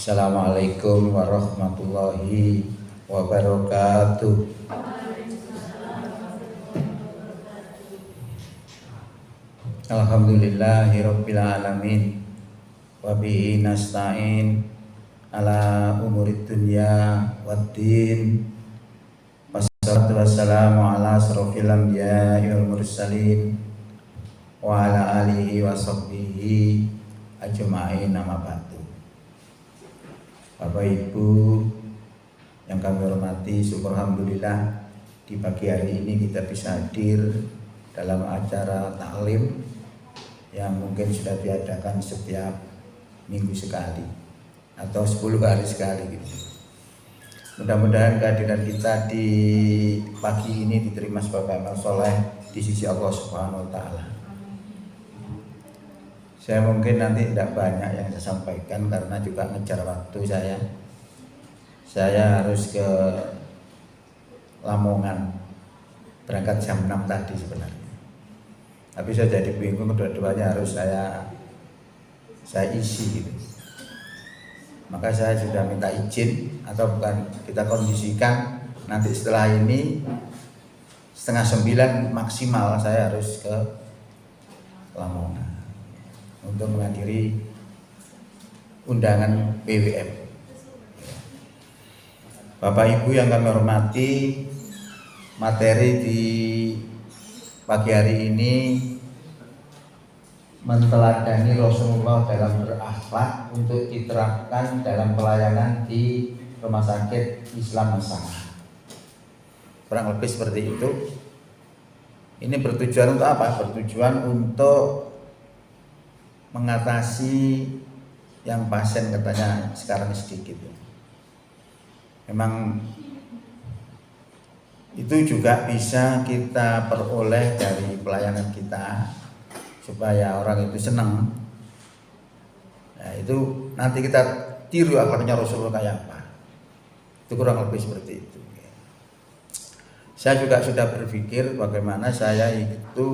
Assalamualaikum warahmatullahi wabarakatuh. Alhamdulillahirabbil alamin. Wa bihi nasta'in ala umurid dunya waddin. Wassalatu wassalamu ala asrofil anbiya'i wal mursalin wa ala alihi wa sahbihi ajma'in, amma ba'du. Bapak Ibu yang kami hormati, syukur alhamdulillah di pagi hari ini kita bisa hadir dalam acara taklim yang mungkin sudah diadakan setiap minggu sekali atau 10 hari sekali gitu. Mudah-mudahan kehadiran kita di pagi ini diterima sebagai amal soleh di sisi Allah Subhanahu wa Ta'ala. Saya mungkin nanti tidak banyak yang saya sampaikan karena juga ngejar waktu saya. Saya harus ke Lamongan, berangkat jam 6 tadi sebenarnya. Tapi saya jadi bingung, kedua-duanya harus saya isi gitu. Maka saya sudah minta izin, atau bukan, kita kondisikan nanti setelah ini 8:30 maksimal saya harus ke Lamongan untuk menghadiri undangan BWM. Bapak Ibu yang kami hormati, materi di pagi hari ini menteladani Rasulullah dalam berakhlak untuk diterapkan dalam pelayanan di Rumah Sakit Islam Nusantara. Kurang lebih seperti itu. Ini bertujuan untuk apa? Bertujuan untuk mengatasi yang pasien katanya sekarang sedikit. Memang itu juga bisa kita peroleh dari pelayanan kita supaya orang itu senang. Nah, itu nanti kita tiru akhlaknya Rasulullah kayak apa. Itu kurang lebih seperti itu. Saya juga sudah berpikir bagaimana saya itu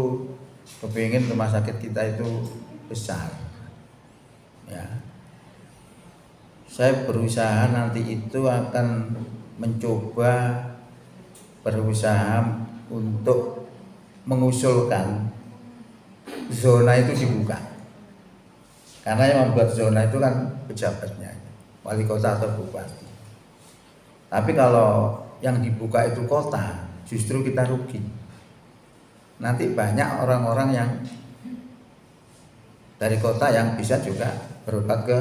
kepingin rumah sakit kita itu besar. Ya. Saya berusaha nanti itu akan mencoba berusaha untuk mengusulkan zona itu dibuka. Karena yang membuat zona itu kan pejabatnya, wali kota atau bupati. Tapi kalau yang dibuka itu kota, justru kita rugi. Nanti banyak orang-orang yang dari kota yang bisa juga berobat ke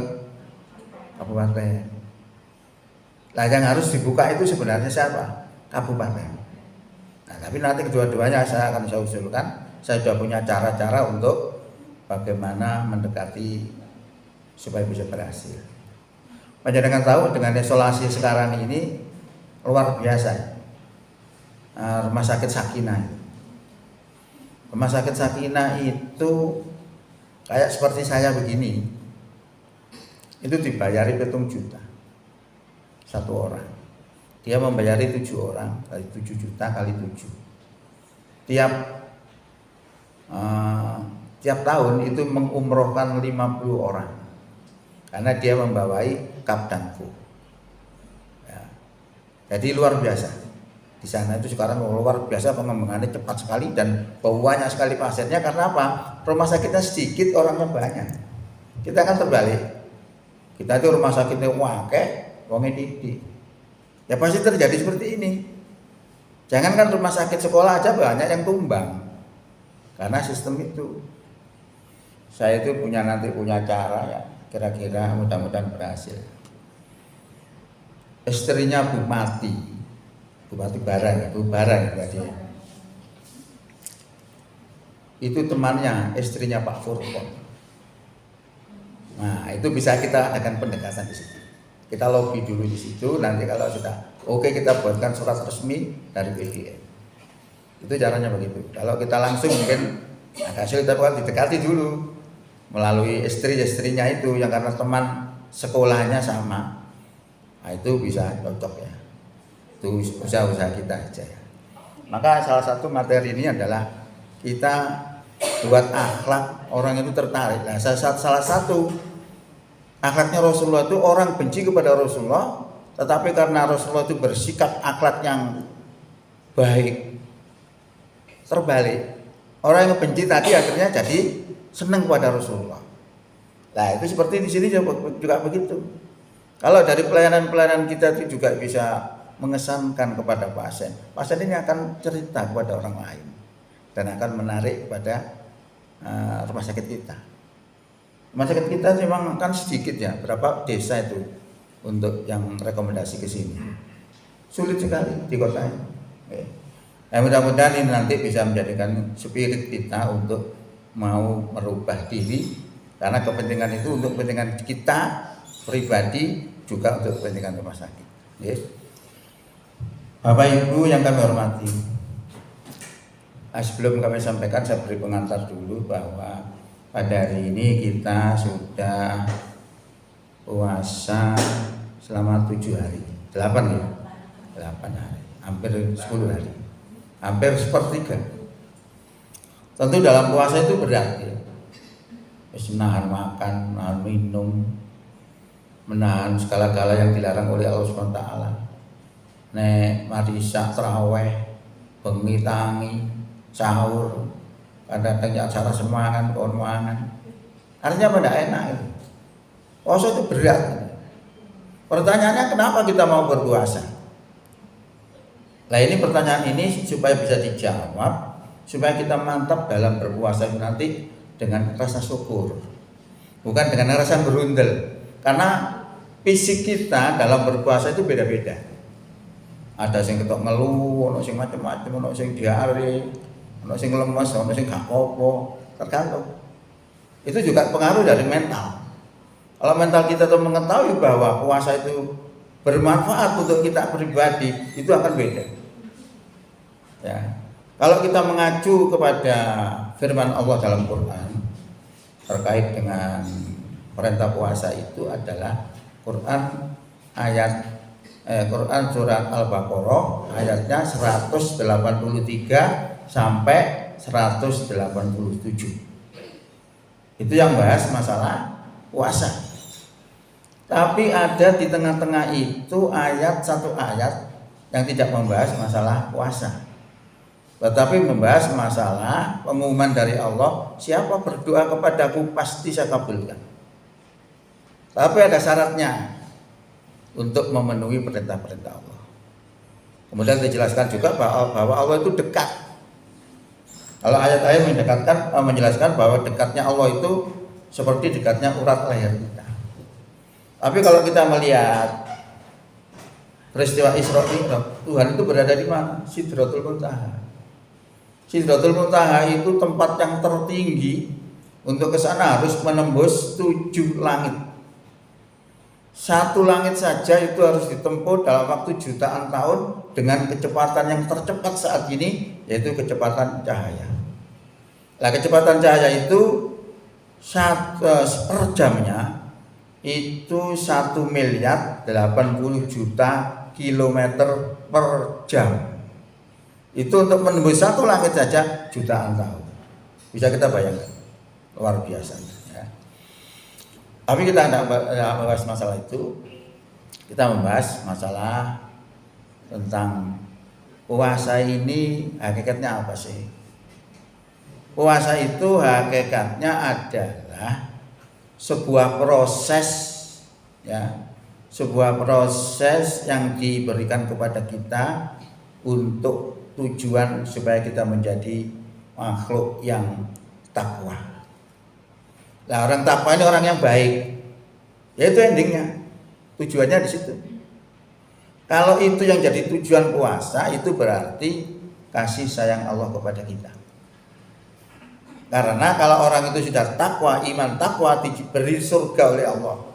kabupaten. Nah, yang harus dibuka itu sebenarnya siapa? Kabupaten. Nah, tapi nanti kedua-duanya saya usulkan. Saya sudah punya cara-cara untuk bagaimana mendekati supaya bisa berhasil. Panjenengan tahu dengan isolasi sekarang ini luar biasa. Rumah sakit Sakinah. Rumah sakit Sakinah itu kayak seperti saya begini, itu dibayari 7 juta satu orang. Dia membayari 7 orang, kali 7 juta kali 7. Tiap tahun itu mengumrohkan 50 orang, karena dia membawai kap dan kru. Ya. Jadi luar biasa. Di sana itu sekarang luar biasa, pengembangannya cepat sekali dan banyak sekali pasiennya. Karena apa? Rumah sakitnya sedikit, orangnya banyak. Kita kan terbalik. Kita itu rumah sakitnya wakeh, wongnya didik. Ya pasti terjadi seperti ini. Jangan kan rumah sakit sekolah aja banyak yang tumbang. Karena sistem itu. Saya itu nanti punya cara ya, kira-kira mudah-mudahan berhasil. Istrinya Bupati Barang berarti. Itu temannya, istrinya Pak Furkon. Nah, itu bisa kita adakan pendekatan di situ. Kita lobby dulu di situ, nanti kalau sudah oke kita buatkan surat resmi dari BDM. Itu caranya begitu. Kalau kita langsung mungkin hasil kita bukan didekati dulu melalui istrinya itu yang karena teman sekolahnya sama. Nah, itu bisa cocok ya. Itu usaha-usaha kita aja ya. Maka salah satu materi ini adalah kita buat akhlak orang itu tertarik. Nah, salah satu Akhlaknya Rasulullah itu orang benci kepada Rasulullah, tetapi karena Rasulullah itu bersikap akhlak yang baik, terbalik. Orang yang benci tadi akhirnya jadi senang kepada Rasulullah. Nah itu seperti di sini juga begitu. Kalau dari pelayanan-pelayanan kita itu juga bisa mengesankan kepada pasien. Pasien ini akan cerita kepada orang lain dan akan menarik kepada rumah sakit kita. Rumah sakit kita memang kan sedikit ya, berapa desa itu untuk yang rekomendasi ke sini. Sulit sekali di kota ini. Nah, mudah-mudahan ini nanti bisa menjadikan spirit kita untuk mau merubah diri, karena kepentingan itu untuk kepentingan kita pribadi, juga untuk kepentingan rumah sakit. Bapak Ibu yang kami hormati, sebelum kami sampaikan saya beri pengantar dulu bahwa pada hari ini kita sudah puasa selama 7 hari, 8 ya, 8 hari, hampir 10 hari, hampir sepertiga. Tentu dalam puasa itu berat ya, menahan makan, menahan minum, menahan segala-gala yang dilarang oleh Allah SWT. Nek marisa terawih, bengi tangi, sahur, kadang-kadang acara semangan, konwangan. Artinya pada enak itu. Puasa itu berat. Pertanyaannya kenapa kita mau berpuasa? Nah ini pertanyaan ini supaya bisa dijawab, supaya kita mantap dalam berpuasa itu nanti dengan rasa syukur, bukan dengan rasa berundel. Karena fisik kita dalam berpuasa itu beda-beda. Ada yang ketok ngeluh, ada yang macam-macam, ada yang diare, ada yang lemas, ada yang gak apa-apa, tergantung. Itu juga pengaruh dari mental. Kalau mental kita tuh mengetahui bahwa puasa itu bermanfaat untuk kita pribadi, itu akan beda. Ya. Kalau kita mengacu kepada firman Allah dalam Quran terkait dengan perintah puasa itu adalah Quran Quran surat Al-Baqarah ayatnya 183 sampai 187. Itu yang bahas masalah puasa. Tapi ada di tengah-tengah itu satu ayat yang tidak membahas masalah puasa, tetapi membahas masalah pengumuman dari Allah, siapa berdoa kepadaku pasti saya kabulkan. Tapi ada syaratnya untuk memenuhi perintah-perintah Allah. Kemudian dijelaskan juga bahwa Allah itu dekat. Kalau ayat-ayat menjelaskan bahwa dekatnya Allah itu seperti dekatnya urat leher kita. Tapi kalau kita melihat peristiwa Isra Mi'raj, Tuhan itu berada di mana? Sidratul Muntaha. Sidratul Muntaha itu tempat yang tertinggi. Untuk ke sana harus menembus 7 langit. Satu langit saja itu harus ditempuh dalam waktu jutaan tahun dengan kecepatan yang tercepat saat ini, yaitu kecepatan cahaya. Nah, kecepatan cahaya itu per jamnya itu 1.080.000.000 kilometer per jam. Itu untuk menembus satu langit saja jutaan tahun. Bisa kita bayangkan, luar biasa. Tapi kita tidak membahas masalah itu. Kita membahas masalah tentang puasa ini hakikatnya apa sih? Puasa itu hakikatnya adalah sebuah proses, ya, sebuah proses yang diberikan kepada kita untuk tujuan supaya kita menjadi makhluk yang takwa. Nah, orang takwa ini orang yang baik. Ya itu endingnya. Tujuannya di situ. Kalau itu yang jadi tujuan puasa, itu berarti kasih sayang Allah kepada kita. Karena kalau orang itu sudah takwa, iman takwa, diberi surga oleh Allah.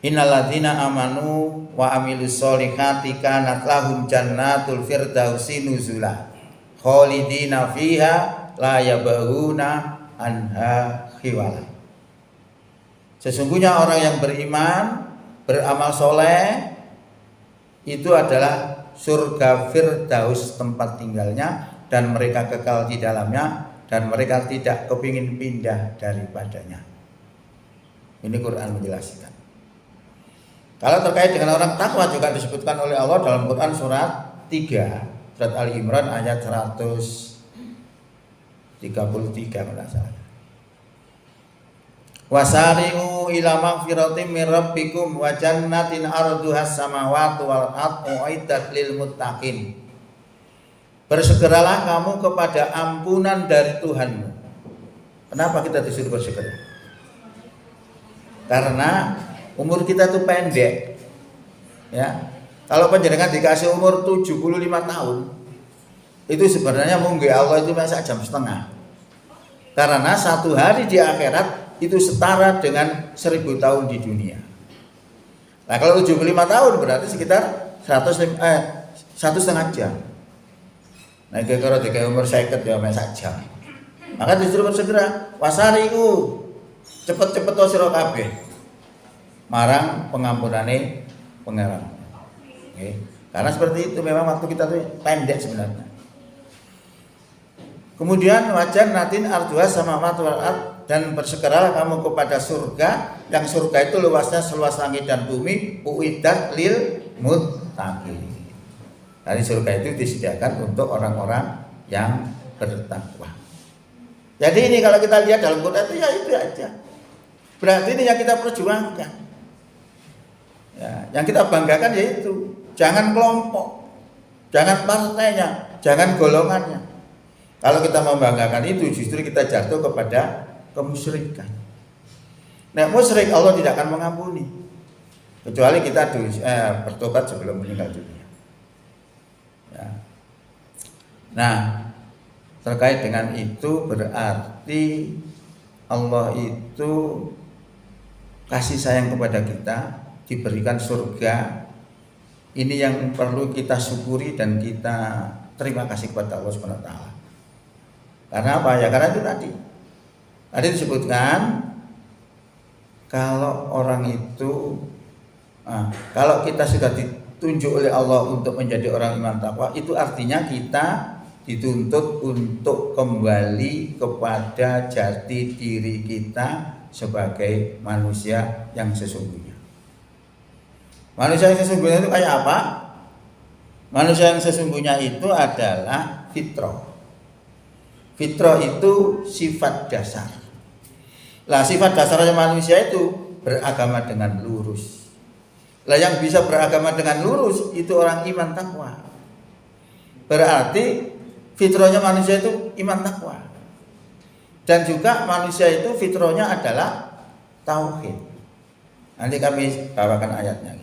Innalladzina amanu wa amilus solihati kanat lahum jannatul firdausi nuzula khalidina fiha la yabghuna anha khiwala. Sesungguhnya orang yang beriman, beramal soleh, itu adalah surga Firdaus tempat tinggalnya, dan mereka kekal di dalamnya, dan mereka tidak kepingin pindah daripadanya. Ini Quran menjelaskan. Kalau terkait dengan orang takwa juga disebutkan oleh Allah dalam Quran surat 3, surat Ali Imran ayat 133 kalau salah. Wasari'u ila magfiratin min rabbikum wa jannatin arduhas samawati wal ardu uiddat lil muttaqin. Bersegeralah kamu kepada ampunan dari Tuhanmu. Kenapa kita disuruh bersegera? Karena umur kita tuh pendek. Ya. Kalau panjenengan dikasih umur 75 tahun, itu sebenarnya mungkin Allah itu masa jam setengah. Karena satu hari di akhirat itu setara dengan 1000 tahun di dunia. Nah kalau 75 tahun berarti sekitar 1,5 jam. Nah kalau tiga umur 50 ya masa jam. Maka disuruh bersegera. Wasari'u, cepet-cepet sira kabeh marang pengampunane pangeran. Oke. Karena seperti itu memang waktu kita tuh pendek sebenarnya. Kemudian wajan natin arduha sama wal ard, dan bersegeralah kamu kepada surga, yang surga itu luasnya seluas langit dan bumi, uiddat lil muttaqin. Dari surga itu disediakan untuk orang-orang yang bertakwa. Jadi ini kalau kita lihat dalam Quran itu ya itu aja. Berarti ini yang kita perjuangkan. Ya, yang kita banggakan yaitu jangan kelompok, jangan partainya, jangan golongannya. Kalau kita membanggakan itu justru kita jatuh kepada kemusyrikan. Nah, musyrik Allah tidak akan mengampuni kecuali kita bertobat sebelum meninggal dunia. Ya. Nah, terkait dengan itu berarti Allah itu kasih sayang kepada kita, diberikan surga. Ini yang perlu kita syukuri dan kita terima kasih kepada Allah Subhanahu wa taala. Karena apa ya? Karena itu tadi disebutkan kalau orang itu kalau kita sudah ditunjuk oleh Allah untuk menjadi orang iman takwa, itu artinya kita dituntut untuk kembali kepada jati diri kita sebagai manusia yang sesungguhnya. Manusia yang sesungguhnya itu kayak apa? Manusia yang sesungguhnya itu adalah fitrah. Fitrah itu sifat dasar. Lah sifat dasarnya manusia itu beragama dengan lurus. Lah yang bisa beragama dengan lurus itu orang iman takwa. Berarti fitrahnya manusia itu iman takwa. Dan juga manusia itu fitrahnya adalah tauhid. Nanti kami bawakan ayatnya.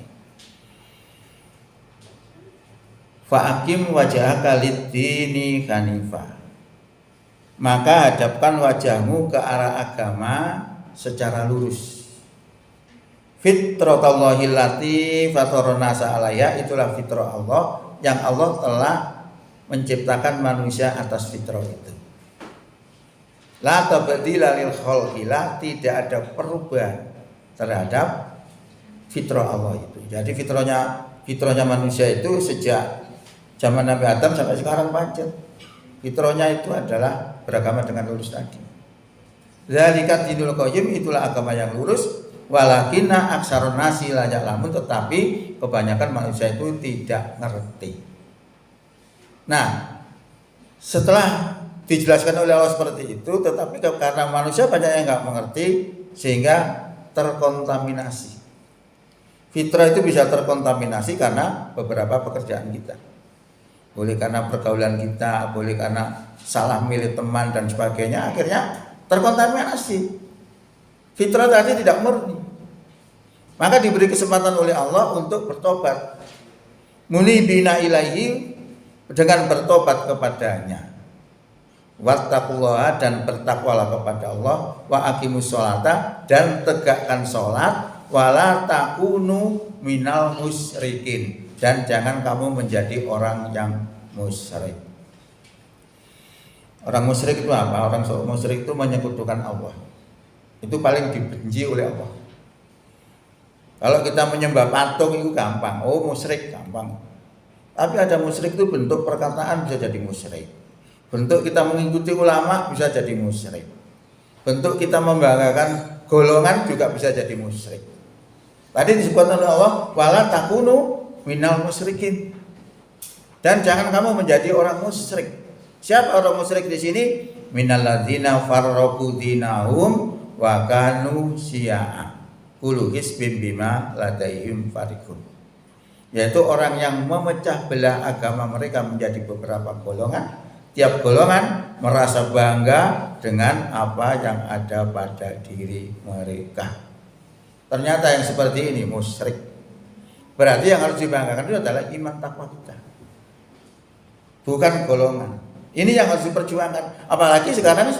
Fa'akim wajhaka lid-dini hanifah. Maka hadapkan wajahmu ke arah agama secara lurus. Fitratallahi allati fatarana alaiha, itulah fitrah Allah yang Allah telah menciptakan manusia atas fitrah itu. La tabdila lil khalqillah, tidak ada perubahan terhadap fitrah Allah itu. Jadi fitrahnya manusia itu sejak zaman Nabi Adam sampai sekarang pancet. Fitrahnya itu adalah beragama dengan lurus tadi. Zalika dinul qayyim, itulah agama yang lurus. Walakinna aksarun nasi la ya'lamun, tetapi kebanyakan manusia itu tidak ngerti. Nah, setelah dijelaskan oleh Allah seperti itu, tetapi karena manusia banyak yang nggak mengerti sehingga terkontaminasi. Fitrah itu bisa terkontaminasi karena beberapa pekerjaan kita. Boleh karena pergaulan kita, boleh karena salah milih teman dan sebagainya, akhirnya terkontaminasi. Fitrah tadi tidak murni. Maka diberi kesempatan oleh Allah untuk bertobat. Munibina ilaihi, dengan bertobat kepadanya. Wattaqullaha, dan bertakwalah kepada Allah. Wa aqimus sholata, dan tegakkan sholat. Wala takunu minal musyrikin, dan jangan kamu menjadi orang yang musyrik. Orang musyrik itu apa? Orang musyrik itu menyekutukan Allah. Itu paling dibenci oleh Allah. Kalau kita menyembah patung itu gampang. Oh, musyrik gampang. Tapi ada musyrik itu bentuk perkataan bisa jadi musyrik. Bentuk kita mengikuti ulama bisa jadi musyrik. Bentuk kita membanggakan golongan juga bisa jadi musyrik. Tadi disebutkan oleh Allah, wala takunu minal musyrikin. Dan jangan kamu menjadi orang musyrik. Siapa orang musyrik di sini? Minal ladzina farraqu dinahum wa kanu syi'a. Kullu hizbin bima ladaihim farihun. Yaitu orang yang memecah belah agama mereka menjadi beberapa golongan. Tiap golongan merasa bangga dengan apa yang ada pada diri mereka. Ternyata yang seperti ini musyrik. Berarti yang harus dibanggakan itu adalah iman takwa kita, bukan golongan. Ini yang harus diperjuangkan. Apalagi sekarang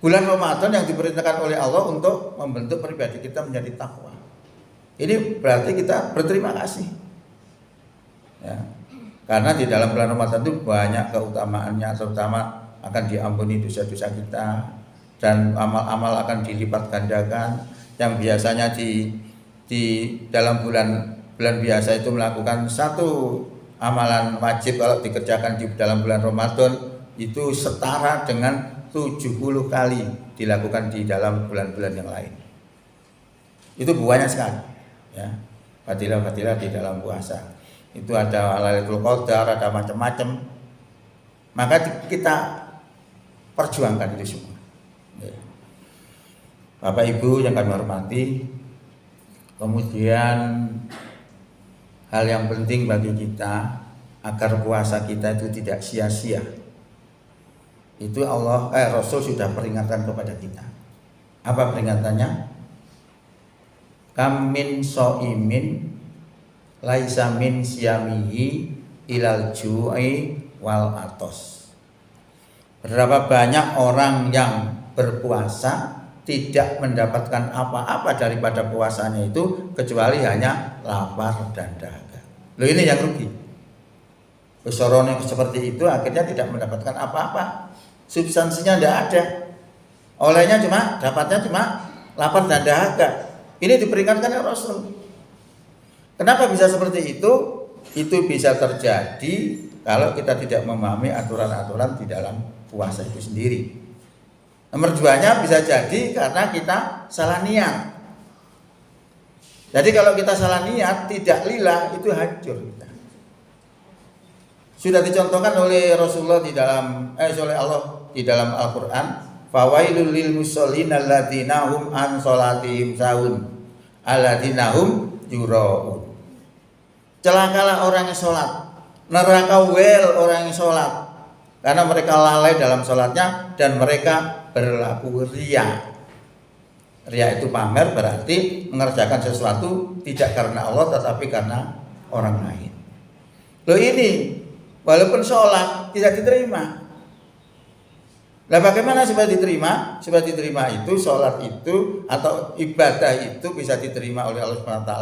bulan Ramadan yang diperintahkan oleh Allah untuk membentuk pribadi kita menjadi takwa. Ini berarti kita berterima kasih. Ya. Karena di dalam bulan Ramadan itu banyak keutamaannya, terutama akan diampuni dosa-dosa kita dan amal-amal akan dilipat gandakan. Yang biasanya di dalam bulan biasa itu melakukan satu amalan wajib, kalau dikerjakan di dalam bulan Ramadan itu setara dengan 70 kali dilakukan di dalam bulan-bulan yang lain. Itu banyak sekali, ya. Fadilah-fadilah di dalam puasa. Itu ada Lailatul Qadar, ada macam-macam. Maka kita perjuangkan itu semua. Bapak Ibu yang kami hormati, kemudian hal yang penting bagi kita agar puasa kita itu tidak sia-sia. Itu Rasul sudah peringatkan kepada kita. Apa peringatannya? Kam min so'imin laisa min siyamihi ilal ju'i wal atos. Berapa banyak orang yang berpuasa tidak mendapatkan apa-apa daripada puasanya itu kecuali hanya lapar dan dahaga. Loh, ini yang rugi. Orang yang seperti itu akhirnya tidak mendapatkan apa-apa. Substansinya tidak ada. Olehnya dapatnya cuma lapar dan dahaga. Ini diperingatkan oleh Rasul. Kenapa bisa seperti itu? Itu bisa terjadi kalau kita tidak memahami aturan-aturan di dalam puasa itu sendiri. Nomor 2-nya bisa jadi karena kita salah niat. Jadi kalau kita salah niat, tidak lillah, itu hancur kita. Sudah dicontohkan oleh Rasulullah oleh Allah di dalam Al-Qur'an, fawailul lil musallin alladzina hum an sholatihim sahun alladzina hum yuraun. Celakalah orang yang sholat, neraka orang yang sholat, karena mereka lalai dalam sholatnya dan mereka berlaku ria. Ria itu pamer, berarti mengerjakan sesuatu tidak karena Allah tetapi karena orang lain. Loh, ini walaupun sholat tidak diterima. Nah, bagaimana supaya diterima? Supaya diterima itu sholat itu atau ibadah itu bisa diterima oleh Allah SWT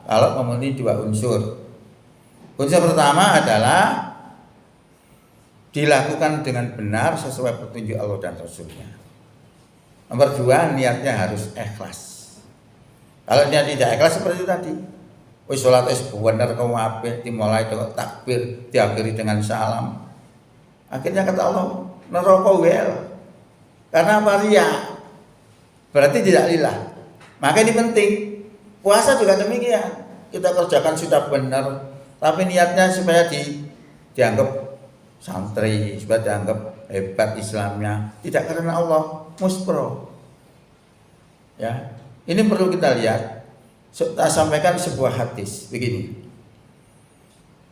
kalau memenuhi 2 unsur. Unsur pertama adalah dilakukan dengan benar sesuai petunjuk Allah dan Rasulnya. Nomor 2, niatnya harus ikhlas. Kalau niat tidak ikhlas seperti tadi, wis sholat benar kamu apik, dimulai dengan takbir, diakhiri dengan salam. Akhirnya kata Allah, neraka wel. Karena apa? Ria. Berarti tidak lillah. Maka ini penting. Puasa juga demikian. Kita kerjakan sudah benar, tapi niatnya supaya dianggap santri, supaya dianggap hebat Islamnya, tidak karena Allah, muspro. Ya, ini perlu kita lihat. Saya sampaikan sebuah hadis begini.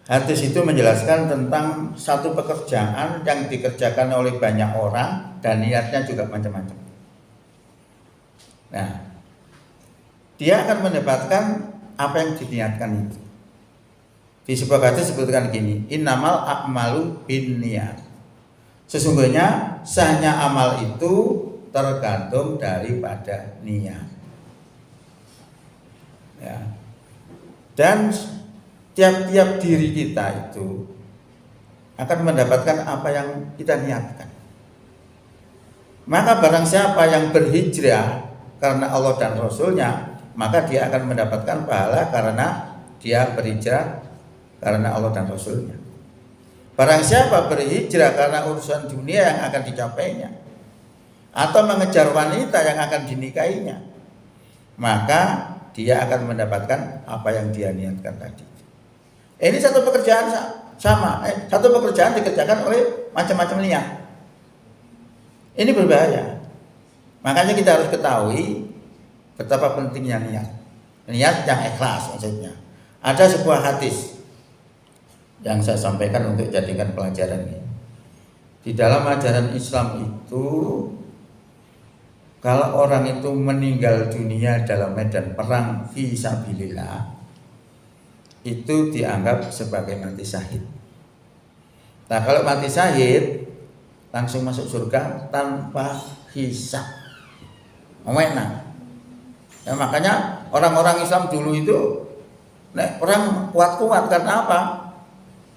Hadis itu menjelaskan tentang satu pekerjaan yang dikerjakan oleh banyak orang dan niatnya juga macam-macam. Nah, dia akan mendapatkan apa yang diniatkan itu. Di sebuah hadis disebutkan gini, innamal a'malu binniyat. Sesungguhnya sahnya amal itu tergantung daripada niat. Ya. Dan tiap-tiap diri kita itu akan mendapatkan apa yang kita niatkan. Maka barang siapa yang berhijrah karena Allah dan Rasulnya, maka dia akan mendapatkan pahala karena dia berhijrah karena Allah dan Rasulnya. Barang siapa berhijrah karena urusan dunia yang akan dicapainya, atau mengejar wanita yang akan dinikahinya, maka dia akan mendapatkan apa yang dia niatkan tadi. Ini satu pekerjaan sama, satu pekerjaan dikerjakan oleh macam-macam niat. Ini berbahaya. Makanya kita harus ketahui betapa pentingnya niat. Niat yang ikhlas maksudnya. Ada sebuah hadis yang saya sampaikan untuk jadikan pelajaran ini. Di dalam ajaran Islam itu, kalau orang itu meninggal dunia dalam medan perang fi sabilillah, itu dianggap sebagai mati syahid. Nah, kalau mati syahid langsung masuk surga tanpa hisab. Enak. Ya, makanya orang-orang Islam dulu itu nek perang kuat-kuat karena apa?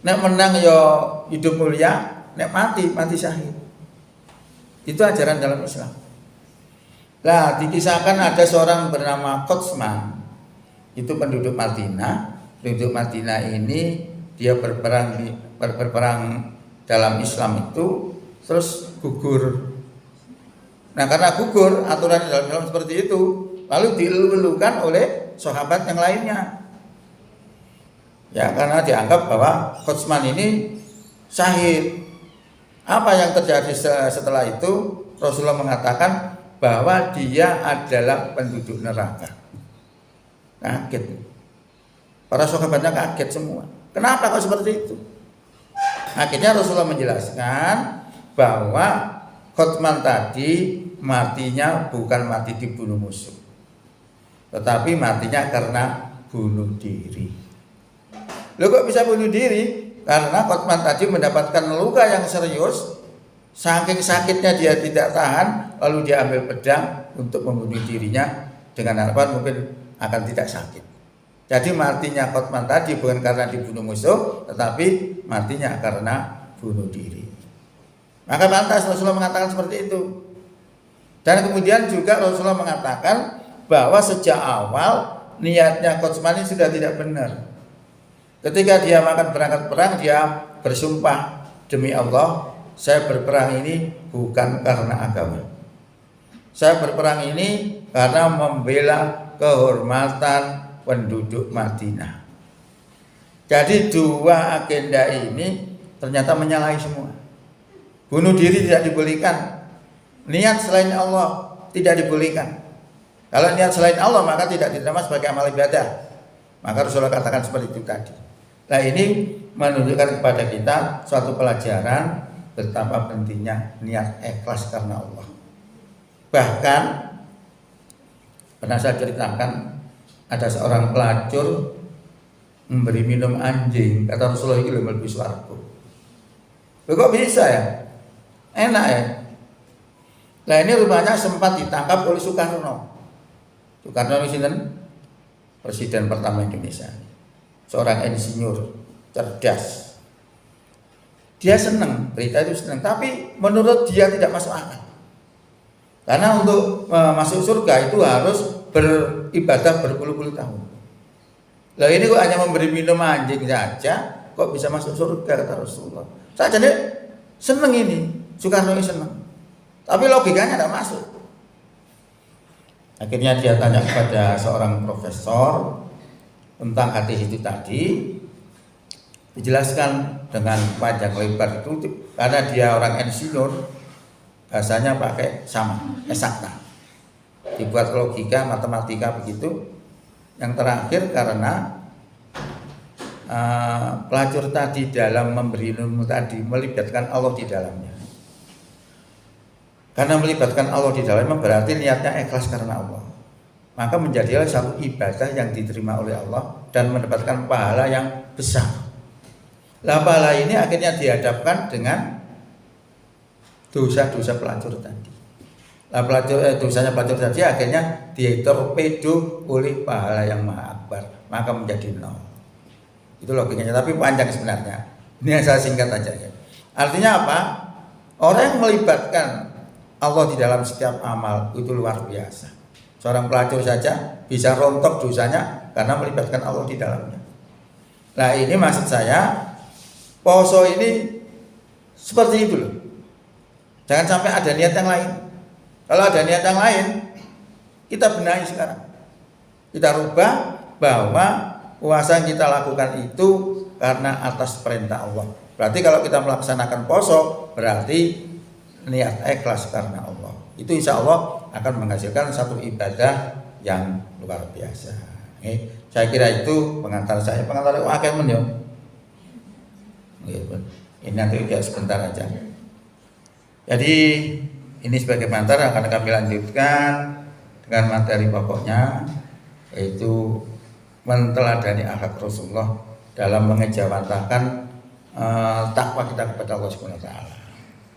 Nek menang ya hidup mulia, nek mati syahid. Itu ajaran dalam Islam. Nah, dikisahkan ada seorang bernama Qotsman. Itu penduduk Madinah. Penduduk Madinah ini dia berperang dalam Islam itu terus gugur. Nah, karena gugur, aturan dalam Islam seperti itu, lalu dilulukan oleh sahabat yang lainnya. Ya, karena dianggap bahwa Qotsman ini syahid. Apa yang terjadi setelah itu? Rasulullah mengatakan bahwa dia adalah penduduk neraka. Kaget. Para sahabatnya kaget semua. Kenapa kok seperti itu? Akhirnya Rasulullah menjelaskan bahwa Qotsman tadi matinya bukan mati dibunuh musuh, tetapi matinya karena bunuh diri. Loh, kok bisa bunuh diri? Karena Qotsman tadi mendapatkan luka yang serius, saking sakitnya dia tidak tahan, lalu dia ambil pedang untuk membunuh dirinya dengan harapan mungkin akan tidak sakit. Jadi matinya Qotsman tadi bukan karena dibunuh musuh, tetapi matinya karena bunuh diri. Maka pantas Rasulullah mengatakan seperti itu. Dan kemudian juga Rasulullah mengatakan bahwa sejak awal niatnya Qotsman ini sudah tidak benar. Ketika dia akan berangkat perang, dia bersumpah, demi Allah, saya berperang ini bukan karena agama. Saya berperang ini karena membela kehormatan penduduk Madinah. Jadi dua agenda ini ternyata menyalahi semua. Bunuh diri tidak dibolehkan. Niat selain Allah tidak dibolehkan. Kalau niat selain Allah maka tidak diterima sebagai amal ibadah. Maka Rasulullah katakan seperti itu tadi. Nah, ini menunjukkan kepada kita suatu pelajaran betapa pentingnya niat ikhlas karena Allah. Bahkan pernah saya ceritakan ada seorang pelacur memberi minum anjing, kata Rasulullah ini lebih swarga. Kok bisa ya? Enak ya. Nah, ini rupanya sempat ditangkap oleh Soekarno. Soekarno ini presiden pertama Indonesia. Seorang insinyur cerdas. Dia senang, berita itu senang, tapi menurut dia tidak masuk akal. Karena untuk masuk surga itu harus beribadah berpuluh-puluh tahun. Lah ini kok hanya memberi minum anjing saja, kok bisa masuk surga, kata Rasulullah. Saya jadi senang ini, Soekarno ini senang. Tapi logikanya tidak masuk. Akhirnya dia tanya kepada seorang profesor tentang hadis itu tadi, dijelaskan dengan panjang lebar itu karena dia orang insinyur, bahasanya pakai sama, eksakta, dibuat logika, matematika begitu. Yang terakhir karena pelacur tadi dalam memberi ilmu tadi melibatkan Allah di dalamnya. Karena melibatkan Allah di dalamnya berarti niatnya ikhlas karena Allah. Maka menjadilah satu ibadah yang diterima oleh Allah dan mendapatkan pahala yang besar. Lah pahala ini akhirnya dihadapkan dengan dosa-dosa pelacur tadi. Lah dosanya pelacur tadi akhirnya ditorpedo oleh pahala yang maha akbar, maka menjadi nol. Itu logikanya, tapi panjang sebenarnya. Ini yang saya singkat aja ya. Artinya apa? Orang yang melibatkan Allah di dalam setiap amal itu luar biasa. Seorang pelacur saja bisa rontok dosanya karena melibatkan Allah di dalamnya. Nah, ini maksud saya, poso ini seperti itu loh. Jangan sampai ada niat yang lain. Kalau ada niat yang lain, kita benahi sekarang. Kita rubah bahwa puasa yang kita lakukan itu karena atas perintah Allah. Berarti kalau kita melaksanakan poso, berarti niat ikhlas karena Allah. Itu insya Allah akan menghasilkan satu ibadah yang luar biasa. Saya kira itu pengantar saya. Pengantar wakil menyo. Ini nanti ya sebentar aja. Jadi ini sebagai pengantar akan kami lanjutkan dengan materi pokoknya, yaitu menteladani akhlak Rasulullah dalam mengejawantahkan takwa kita kepada Allah Subhanahu wa taala.